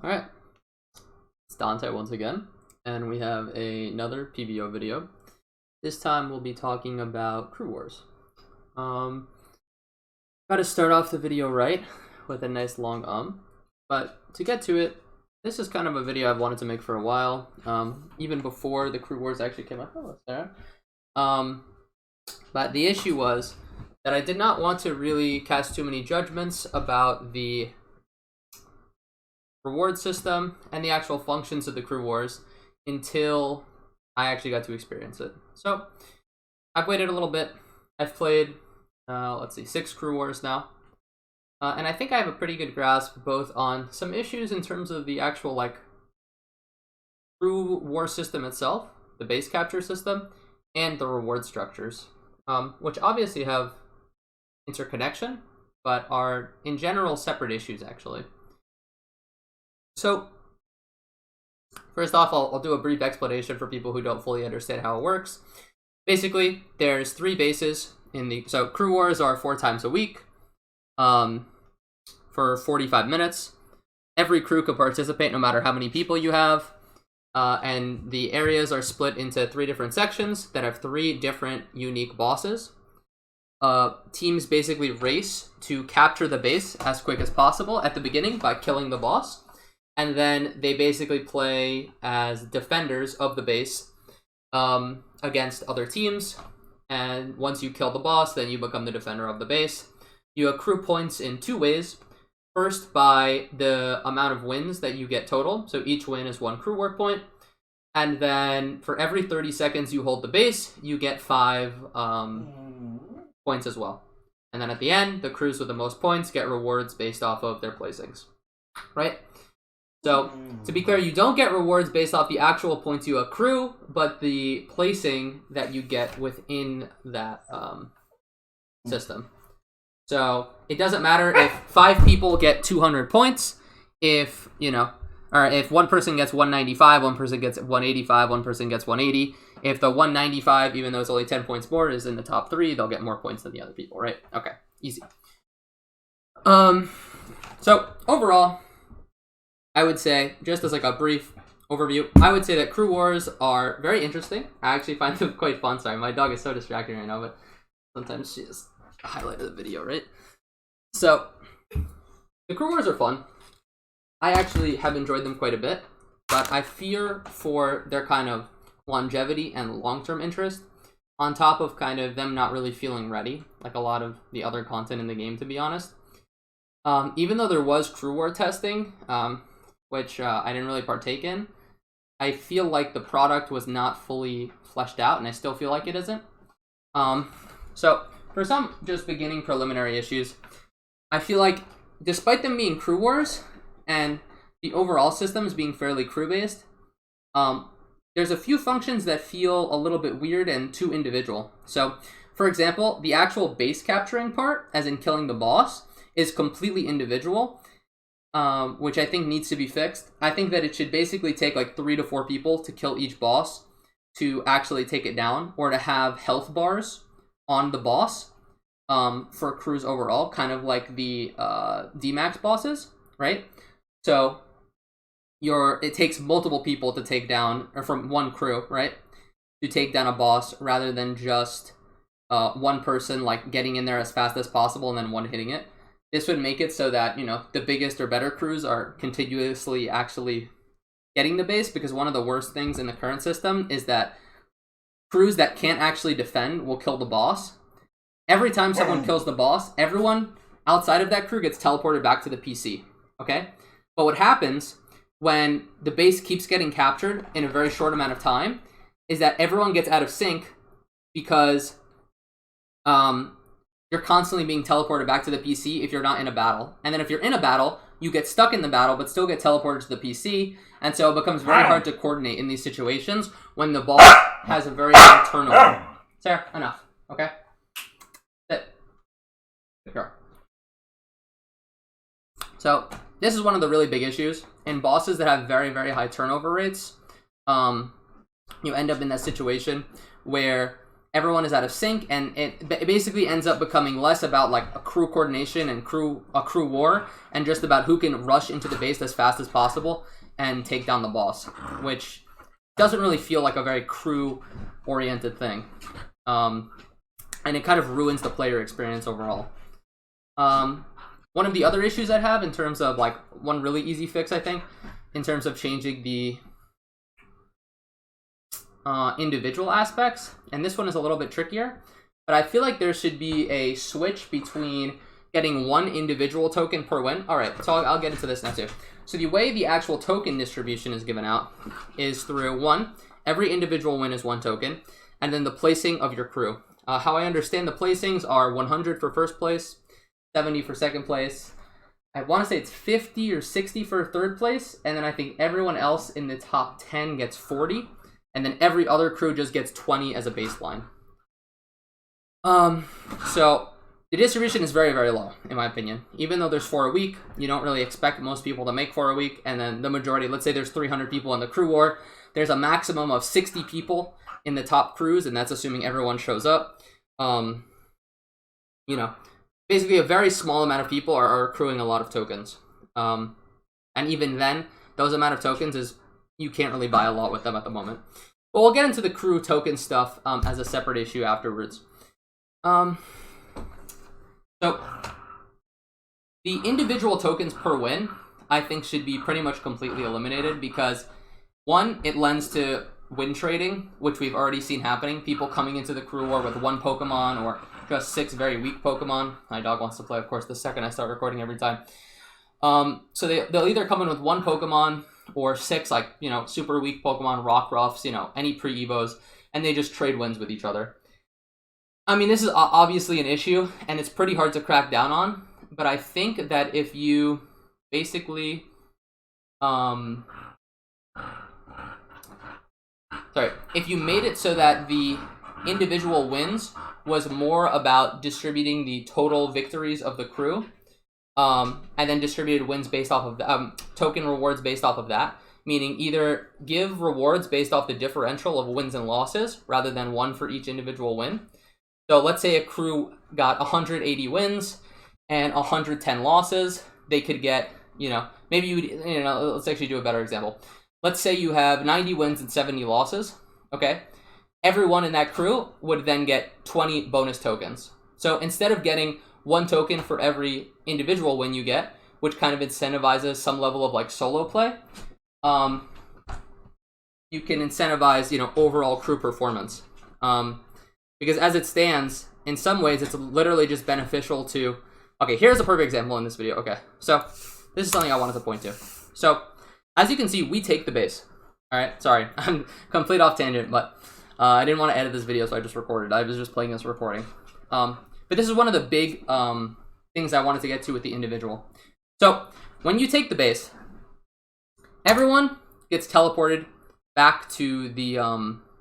Alright, it's Dante once again, and we have another PVO video. This time we'll be talking about Crew Wars. Got to start off the video right with a nice long but to get to it, this is kind of a video I've wanted to make for a while, even before the Crew Wars actually came out. Hello, Sarah. But the issue was that I did not want to really cast too many judgments about the reward system and the actual functions of the Crew Wars until I actually got to experience it. So I've waited a little bit. I've played, let's see, 6 Crew Wars now. And I think I have a pretty good grasp both on some issues in terms of the actual, like, Crew War system itself, the base capture system, and the reward structures, which obviously have interconnection, but are, in general, separate issues, actually. So, first off, I'll do a brief explanation for people who don't fully understand how it works. Basically, there's 3 bases in the... So, Crew Wars are 4 times a week, for 45 minutes. Every crew can participate no matter how many people you have. And the areas are split into 3 different sections that have 3 different unique bosses. Teams basically race to capture the base as quick as possible at the beginning by killing the boss. And then they basically play as defenders of the base against other teams. And once you kill the boss, then you become the defender of the base. You accrue points in 2 ways. First, by the amount of wins that you get total. So each win is 1 crew work point. And then for every 30 seconds you hold the base, you get 5 points as well. And then at the end, the crews with the most points get rewards based off of their placings. Right? So, to be clear, you don't get rewards based off the actual points you accrue, but the placing that you get within that system. So, it doesn't matter if 5 people get 200 points, if, you know, or if one person gets 195, one person gets 185, one person gets 180. If the 195, even though it's only 10 points more, is in the top 3, they'll get more points than the other people, right? Okay, easy. So, overall, I would say, just as like a brief overview, I would say that Crew Wars are very interesting. I actually find them quite fun. Sorry, my dog is so distracting right now, but sometimes she is a highlight of the video, right? So, the Crew Wars are fun. I actually have enjoyed them quite a bit, but I fear for their kind of longevity and long-term interest, on top of kind of them not really feeling ready, like a lot of the other content in the game, to be honest. Even though there was Crew War testing, which I didn't really partake in, I feel like the product was not fully fleshed out, and I still feel like it isn't. So, for some just beginning preliminary issues, I feel like, despite them being Crew Wars, and the overall systems being fairly crew-based, there's a few functions that feel a little bit weird and too individual. So, for example, the actual base capturing part, as in killing the boss, is completely individual, which I think needs to be fixed. I think that it should basically take like 3 to 4 people to kill each boss to actually take it down, or to have health bars on the boss for crews overall, kind of like the D-Max bosses, right? So it takes multiple people to take down, or from one crew, right, to take down a boss, rather than just one person like getting in there as fast as possible and then one hitting it. This would make it so that, you know, the biggest or better crews are continuously actually getting the base, because one of the worst things in the current system is that crews that can't actually defend will kill the boss. Every time someone kills the boss, everyone outside of that crew gets teleported back to the PC, okay? But what happens when the base keeps getting captured in a very short amount of time is that everyone gets out of sync, because you're constantly being teleported back to the PC if you're not in a battle. And then if you're in a battle, you get stuck in the battle but still get teleported to the PC, and so it becomes very hard to coordinate in these situations when the boss has a very high turnover. Sarah, enough, okay? Sit. Good girl. So, this is one of the really big issues. In bosses that have very, very high turnover rates, you end up in that situation where everyone is out of sync, and it basically ends up becoming less about like a crew coordination and a crew war, and just about who can rush into the base as fast as possible and take down the boss, which doesn't really feel like a very crew-oriented thing. And it kind of ruins the player experience overall. One of the other issues I'd have in terms of like one really easy fix, I think, in terms of changing the individual aspects, and this one is a little bit trickier, but I feel like there should be a switch between getting one individual token per win. All right, so I'll get into this now too. So the way the actual token distribution is given out is through every individual win is 1 token, and then the placing of your crew. How I understand the placings are 100 for first place, 70 for second place. I want to say it's 50 or 60 for third place, and then I think everyone else in the top 10 gets 40, and then every other crew just gets 20 as a baseline. So the distribution is very, very low, in my opinion. Even though there's 4 a week, you don't really expect most people to make 4 a week, and then the majority, let's say there's 300 people in the crew war, there's a maximum of 60 people in the top crews, and that's assuming everyone shows up. You know, basically a very small amount of people are accruing a lot of tokens. And even then, those amount of tokens is, you can't really buy a lot with them at the moment. But we'll get into the crew token stuff as a separate issue afterwards. So, the individual tokens per win, I think, should be pretty much completely eliminated because, one, it lends to win trading, which we've already seen happening. People coming into the crew war with 1 Pokemon or just 6 very weak Pokemon. My dog wants to play, of course, the second I start recording every time. So they'll either come in with 1 Pokemon or 6, like, you know, super weak Pokemon, Rockruffs, you know, any pre-Evos, and they just trade wins with each other. I mean, this is obviously an issue, and it's pretty hard to crack down on, but I think that if you basically, if you made it so that the individual wins was more about distributing the total victories of the crew, and then distributed wins based off of the, token rewards based off of that, meaning either give rewards based off the differential of wins and losses rather than 1 for each individual win. So let's say a crew got 180 wins and 110 losses. They could get, you know, maybe let's actually do a better example. Let's say you have 90 wins and 70 losses, okay? Everyone in that crew would then get 20 bonus tokens. So instead of getting 1 token for every individual win you get, which kind of incentivizes some level of like solo play, you can incentivize, you know, overall crew performance. Because as it stands, in some ways, it's literally just beneficial to... Okay, here's a perfect example in this video. Okay, so this is something I wanted to point to. So, as you can see, we take the base. Alright, sorry, I'm complete off tangent, but I didn't want to edit this video, so I just recorded. I was just playing this recording. But this is one of the big things I wanted to get to with the individual. So, when you take the base, everyone gets teleported back to the...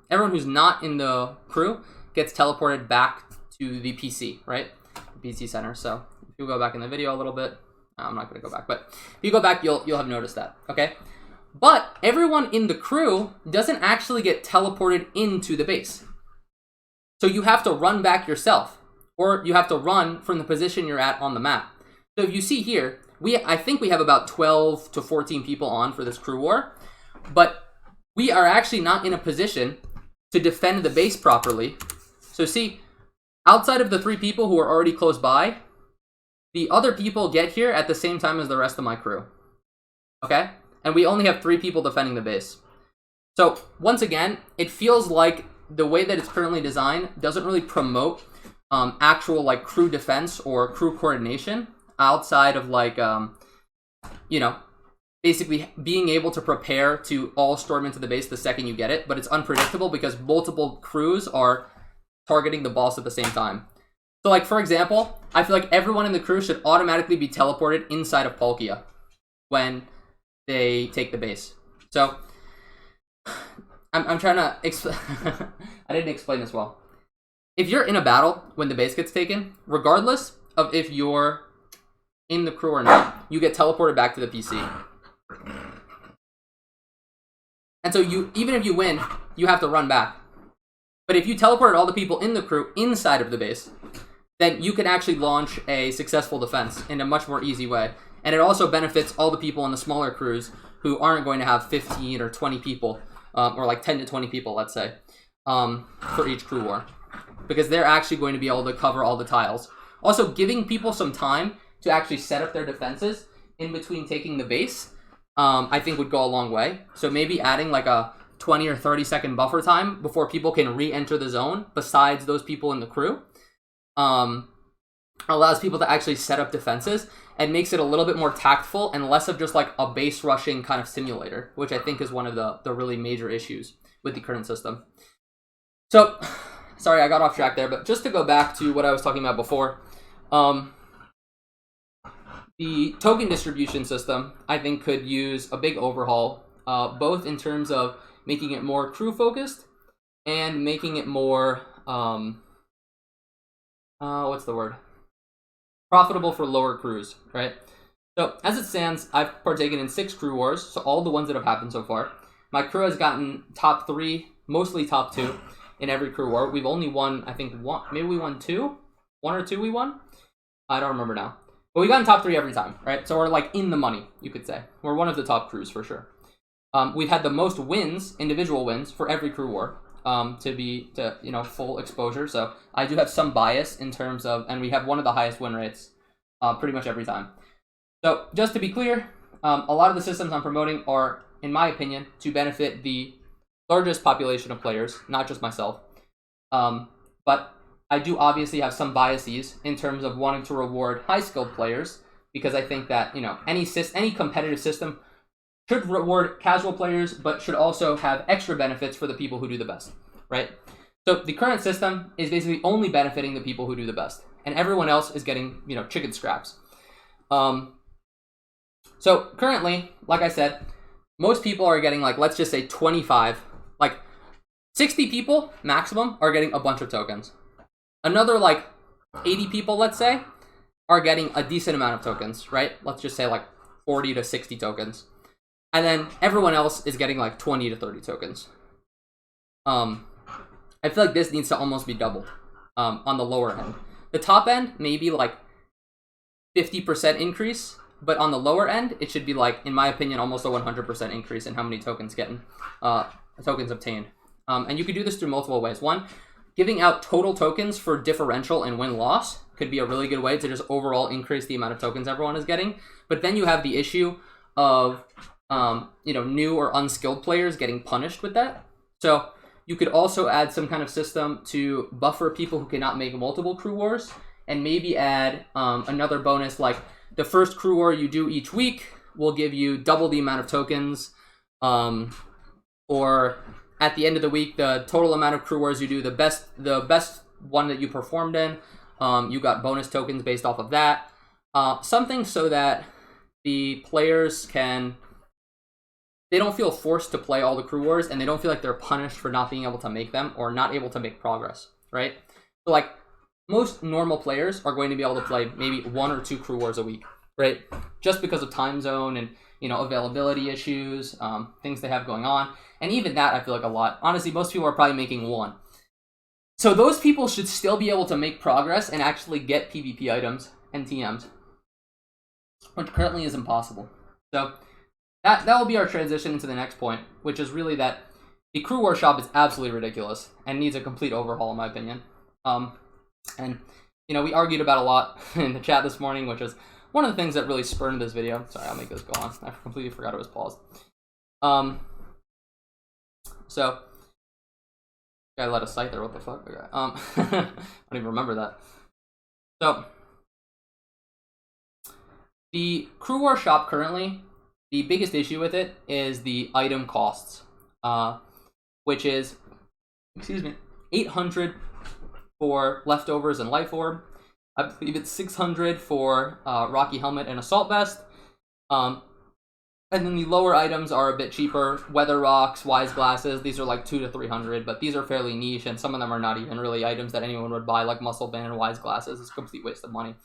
everyone who's not in the crew gets teleported back to the PC, right? The PC center. So if you go back in the video a little bit, I'm not going to go back, but if you go back, you'll have noticed that, okay? But everyone in the crew doesn't actually get teleported into the base. So you have to run back yourself, or you have to run from the position you're at on the map. So if you see here, I think we have about 12 to 14 people on for this crew war, but we are actually not in a position to defend the base properly. So see, outside of the 3 people who are already close by, the other people get here at the same time as the rest of my crew. Okay? And we only have 3 people defending the base. So, once again, it feels like the way that it's currently designed doesn't really promote actual like crew defense or crew coordination outside of like, you know, basically being able to prepare to all storm into the base the second you get it, but it's unpredictable because multiple crews are targeting the boss at the same time. So like, for example, I feel like everyone in the crew should automatically be teleported inside of Palkia when they take the base. So, I'm trying to I didn't explain this well. If you're in a battle when the base gets taken, regardless of if you're in the crew or not, you get teleported back to the PC. And so even if you win, you have to run back. But if you teleported all the people in the crew inside of the base, then you can actually launch a successful defense in a much more easy way. And it also benefits all the people in the smaller crews who aren't going to have 15 or 20 people, or like 10 to 20 people, let's say, for each crew war. Because they're actually going to be able to cover all the tiles. Also, giving people some time to actually set up their defenses in between taking the base, I think would go a long way. So maybe adding like a 20 or 30 second buffer time before people can re-enter the zone, besides those people in the crew, allows people to actually set up defenses and makes it a little bit more tactful and less of just like a base rushing kind of simulator, which I think is one of the really major issues with the current system. So, sorry, I got off track there, but just to go back to what I was talking about before, the token distribution system, I think, could use a big overhaul, both in terms of making it more crew-focused and making it more, what's the word? Profitable for lower crews, right? So, as it stands, I've partaken in 6 crew wars, so all the ones that have happened so far. My crew has gotten top 3, mostly top 2, in every crew war. We've only won, I think, one, maybe we won 2? 1 or 2 we won? I don't remember now. But we've gotten top 3 every time, right? So we're like in the money, you could say. We're one of the top crews for sure. We've had the most wins, individual wins, for every crew war, to full exposure. So I do have some bias in terms of, and we have one of the highest win rates pretty much every time. So just to be clear, a lot of the systems I'm promoting are, in my opinion, to benefit the largest population of players, not just myself. But I do obviously have some biases in terms of wanting to reward high-skilled players, because I think that, any competitive system should reward casual players, but should also have extra benefits for the people who do the best, right? So the current system is basically only benefiting the people who do the best, and everyone else is getting, chicken scraps. So currently, like I said, most people are getting, like, let's just say 25, like 60 people maximum are getting a bunch of tokens. Another, like, 80 people, let's say, are getting a decent amount of tokens, right? Let's just say, like, 40 to 60 tokens. And then everyone else is getting, like, 20 to 30 tokens. I feel like this needs to almost be doubled on the lower end. The top end, maybe, like, 50% increase, but on the lower end, it should be, like, in my opinion, almost a 100% increase in how many tokens tokens obtained. And you could do this through multiple ways. One, giving out total tokens for differential and win-loss could be a really good way to just overall increase the amount of tokens everyone is getting. But then you have the issue of, new or unskilled players getting punished with that. So you could also add some kind of system to buffer people who cannot make multiple crew wars, and maybe add another bonus, like the first crew war you do each week will give you double the amount of tokens, or at the end of the week, the total amount of crew wars you do, the best one that you performed in, you got bonus tokens based off of that. Something so that the players they don't feel forced to play all the crew wars, and they don't feel like they're punished for not being able to make them or not able to make progress, right? So, like, most normal players are going to be able to play maybe 1 or 2 crew wars a week, right? Just because of time zone and, availability issues, things they have going on. And even that, I feel like a lot. Honestly, most people are probably making 1. So those people should still be able to make progress and actually get PvP items and TMs, which currently is impossible. So that will be our transition into the next point, which is really that the crew war shop is absolutely ridiculous and needs a complete overhaul, in my opinion. And, we argued about a lot in the chat this morning, which is one of the things that really spurred this video. Sorry, I'll make this go on. I completely forgot it was paused. So, I let a cite there, what the fuck? Okay. I don't even remember that. So, the crew war shop currently, the biggest issue with it is the item costs, which is, 800 for leftovers and life orb. I believe it's 600 for Rocky Helmet and Assault Vest. And then the lower items are a bit cheaper. Weather Rocks, Wise Glasses, these are like 200 to 300, but these are fairly niche, and some of them are not even really items that anyone would buy, like Muscle Band and Wise Glasses. It's a complete waste of money.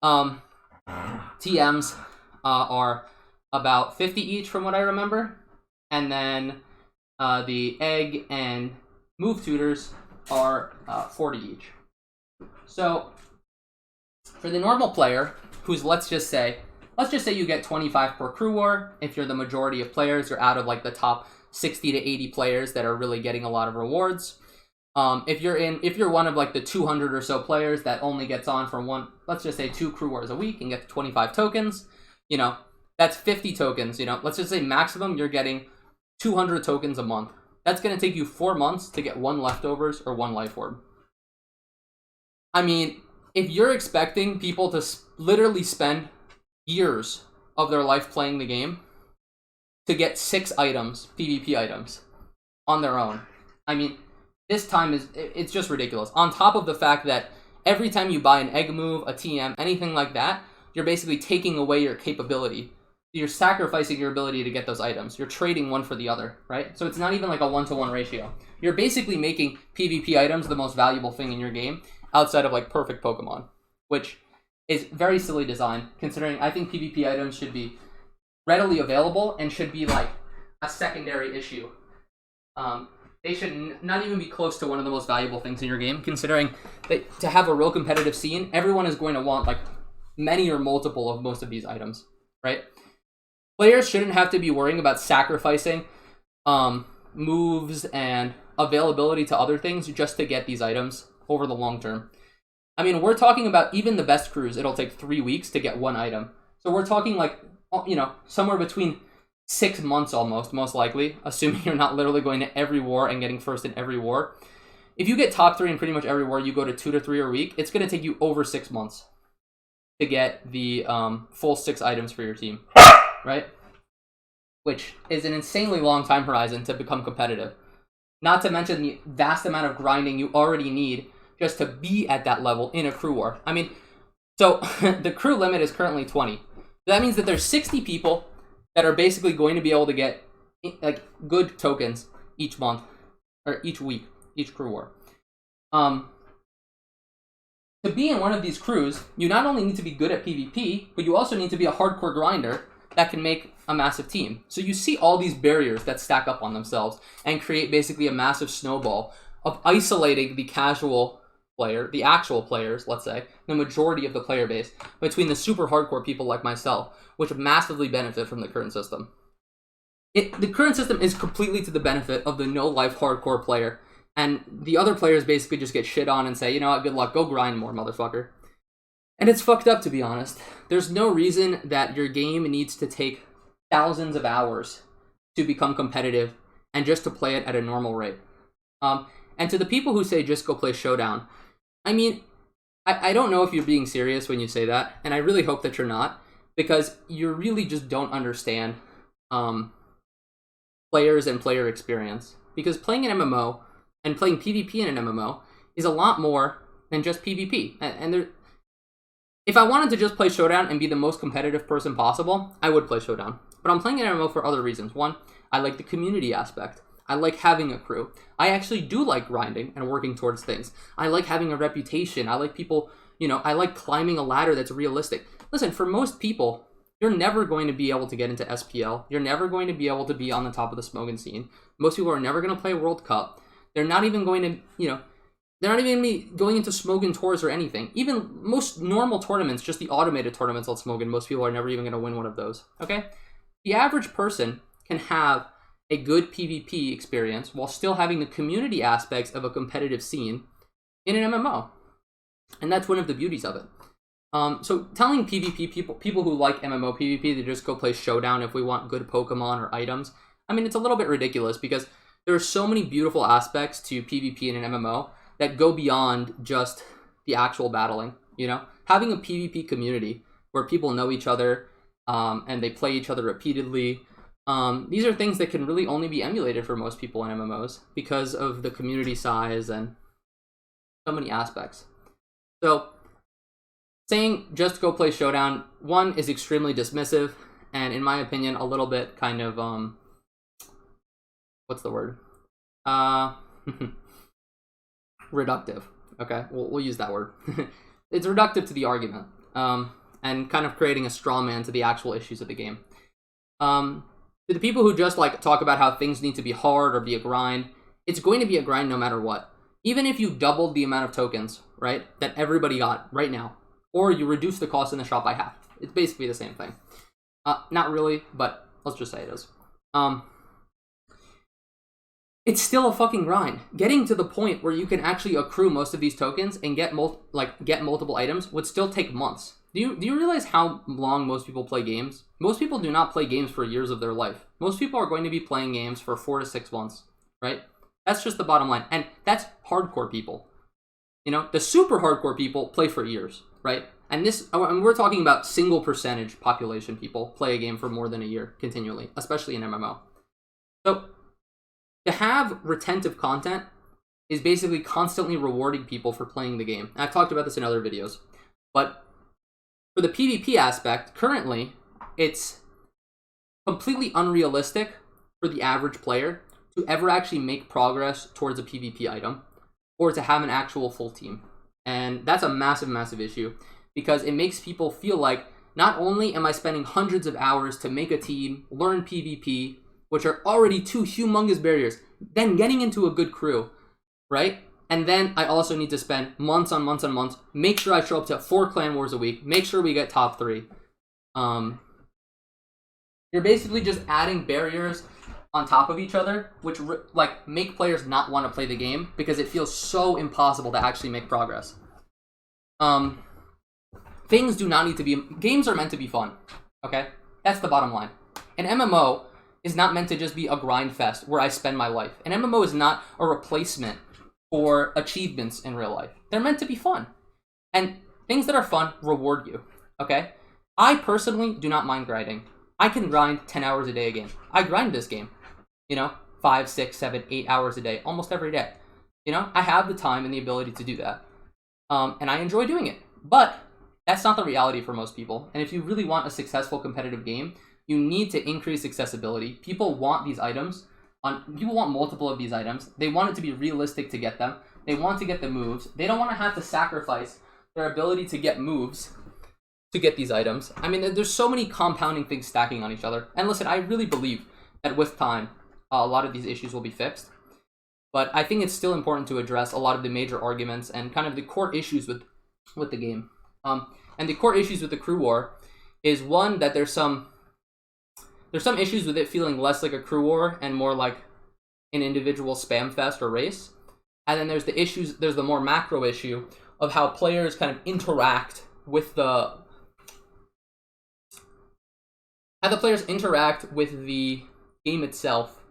TMs are about 50 each from what I remember. And then the egg and move tutors are 40 each. So for the normal player, who's let's just say you get 25 per crew war. If you're the majority of players, you're out of like the top 60 to 80 players that are really getting a lot of rewards. If you're one of like the 200 or so players that only gets on for one, let's just say 2 crew wars a week and get 25 tokens, you know, that's 50 tokens. You know, let's just say maximum you're getting 200 tokens a month. That's going to take you 4 months to get 1 leftovers or 1 life orb. I mean, if you're expecting people to literally spend years of their life playing the game to get 6 items, PvP items, on their own, I mean, this time it's just ridiculous. On top of the fact that every time you buy an egg move, a TM, anything like that, you're basically taking away your capability. You're sacrificing your ability to get those items. You're trading one for the other, right? So it's not even like a 1-to-1 ratio. You're basically making PvP items the most valuable thing in your game outside of like perfect Pokemon, which is very silly design, considering I think PvP items should be readily available and should be like a secondary issue. They should not even be close to one of the most valuable things in your game, considering that to have a real competitive scene, everyone is going to want like many or multiple of most of these items, right? Players shouldn't have to be worrying about sacrificing moves and availability to other things just to get these items over the long term. I mean, we're talking about even the best crews, it'll take 3 weeks to get 1 item. So we're talking like, you know, somewhere between 6 months almost, most likely, assuming you're not literally going to every war and getting first in every war. If you get top 3 in pretty much every war, you go to 2 to 3 a week, it's going to take you over 6 months to get the full 6 items for your team, right? Which is an insanely long time horizon to become competitive. Not to mention the vast amount of grinding you already need just to be at that level in a crew war. I mean, so the crew limit is currently 20. That means that there's 60 people that are basically going to be able to get like good tokens each month or each week, each crew war. To be in one of these crews, you not only need to be good at PvP, but you also need to be a hardcore grinder that can make a massive team. So you see all these barriers that stack up on themselves and create basically a massive snowball of isolating the casual player, the actual players, let's say, the majority of the player base, between the super hardcore people like myself, which massively benefit from the current system. The current system is completely to the benefit of the no-life hardcore player, and the other players basically just get shit on and say, you know what, good luck, go grind more, motherfucker. And it's fucked up, to be honest. There's no reason that your game needs to take thousands of hours to become competitive and just to play it at a normal rate. And to the people who say just go play Showdown, I mean, I don't know if you're being serious when you say that, and I really hope that you're not, because you really just don't understand players and player experience. Because playing an MMO and playing PvP in an MMO is a lot more than just PvP. And there, if I wanted to just play Showdown and be the most competitive person possible, I would play Showdown. But I'm playing an MMO for other reasons. One, I like the community aspect. I like having a crew. I actually do like grinding and working towards things. I like having a reputation. I like people, you know, I like climbing a ladder that's realistic. Listen, for most people, you're never going to be able to get into SPL. You're never going to be able to be on the top of the smoking scene. Most people are never going to play World Cup. They're not even going to, you know, they're not even going to be going into Smogon tours or anything. Even most normal tournaments, just the automated tournaments on Smogon, most people are never even going to win one of those, okay? The average person can have a good PvP experience while still having the community aspects of a competitive scene in an MMO. And that's one of the beauties of it. So telling PvP people who like MMO PvP to just go play Showdown if we want good Pokemon or items, I mean, it's a little bit ridiculous because there are so many beautiful aspects to PvP in an MMO that go beyond just the actual battling, you know? Having a PvP community where people know each other and they play each other repeatedly, these are things that can really only be emulated for most people in MMOs because of the community size and so many aspects. So saying just go play Showdown, one, is extremely dismissive, and in my opinion, a little bit kind of, what's the word? Reductive. Okay, we'll use that word. It's reductive to the argument, and kind of creating a straw man to the actual issues of the game. To the people who just like talk about how things need to be hard or be a grind, it's going to be a grind no matter what. Even if you doubled the amount of tokens, right, that everybody got right now, or you reduce the cost in the shop by half, it's basically the same thing. Not really, but let's just say it is. It's still a fucking grind. Getting to the point where you can actually accrue most of these tokens and get multiple items would still take months. Do you realize how long most people play games? Most people do not play games for years of their life. Most people are going to be playing games for 4 to 6 months, right? That's just the bottom line. And that's hardcore people. You know, the super hardcore people play for years, right? And we're talking about single percentage population people play a game for more than a year continually, especially in MMO. So to have retentive content is basically constantly rewarding people for playing the game. And I've talked about this in other videos. But for the PvP aspect, currently, it's completely unrealistic for the average player to ever actually make progress towards a PvP item or to have an actual full team. And that's a massive, massive issue because it makes people feel like not only am I spending hundreds of hours to make a team, learn PvP, which are already 2 humongous barriers, then getting into a good crew, right? And then I also need to spend months on months on months, make sure I show up to 4 clan wars a week, make sure we get top 3. You're basically just adding barriers on top of each other, which make players not want to play the game because it feels so impossible to actually make progress. Things do not need to be... Games are meant to be fun, okay? That's the bottom line. An MMO is not meant to just be a grind fest where I spend my life. An MMO is not a replacement for achievements in real life. They're meant to be fun. And things that are fun reward you, okay? I personally do not mind grinding. I can grind 10 hours a day a game. I grind this game, 5, 6, 7, 8 hours a day, almost every day. I have the time and the ability to do that. And I enjoy doing it. But that's not the reality for most people. And if you really want a successful competitive game, you need to increase accessibility. People want these items. People want multiple of these items. They want it to be realistic to get them. They want to get the moves. They don't want to have to sacrifice their ability to get moves to get these items. I mean, there's so many compounding things stacking on each other. And listen, I really believe that with time, a lot of these issues will be fixed. But I think it's still important to address a lot of the major arguments and kind of the core issues with the game. And the core issues with the crew war is one, that there's some issues with it feeling less like a crew war and more like an individual spam fest or race. And then there's the more macro issue of how players kind of interact with the game itself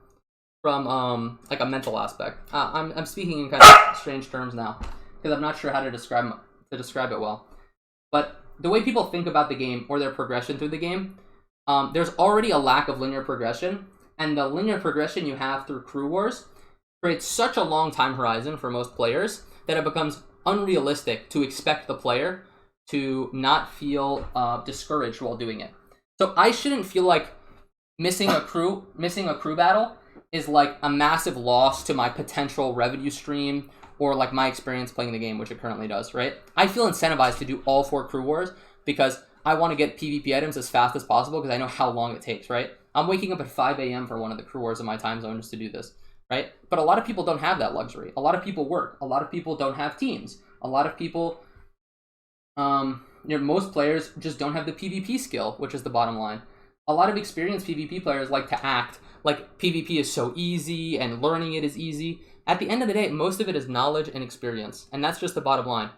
from like a mental aspect. I'm speaking in kind of strange terms now because I'm not sure how to describe it well. But the way people think about the game or their progression through the game, there's already a lack of linear progression, and the linear progression you have through crew wars creates such a long time horizon for most players that it becomes unrealistic to expect the player to not feel discouraged while doing it. So I shouldn't feel like missing a crew battle is like a massive loss to my potential revenue stream or like my experience playing the game, which it currently does, right? I feel incentivized to do all 4 crew wars because I want to get PvP items as fast as possible because I know how long it takes, right? I'm waking up at 5 a.m. for one of the crew wars in my time zone just to do this, right? But a lot of people don't have that luxury. A lot of people work. A lot of people don't have teams. A lot of people, most players just don't have the PvP skill, which is the bottom line. A lot of experienced PvP players like to act like PvP is so easy and learning it is easy. At the end of the day, most of it is knowledge and experience, and that's just the bottom line.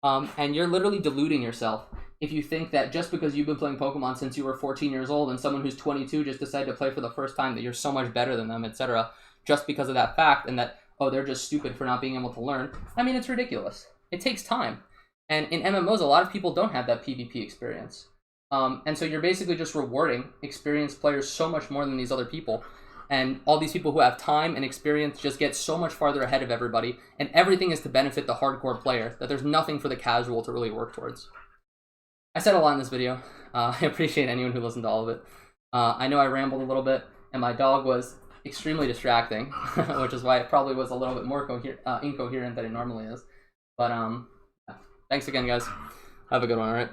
And you're literally deluding yourself if you think that just because you've been playing Pokemon since you were 14 years old and someone who's 22 just decided to play for the first time that you're so much better than them, etc., just because of that fact, and that, they're just stupid for not being able to learn. I mean, it's ridiculous. It takes time. And in MMOs, a lot of people don't have that PvP experience. And so you're basically just rewarding experienced players so much more than these other people. And all these people who have time and experience just get so much farther ahead of everybody, and everything is to benefit the hardcore player, that there's nothing for the casual to really work towards. I said a lot in this video. I appreciate anyone who listened to all of it. I know I rambled a little bit, and my dog was extremely distracting, which is why it probably was a little bit more incoherent than it normally is. But thanks again, guys. Have a good one, alright?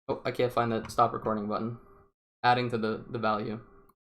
Oh, I can't find the stop recording button. Adding to the value.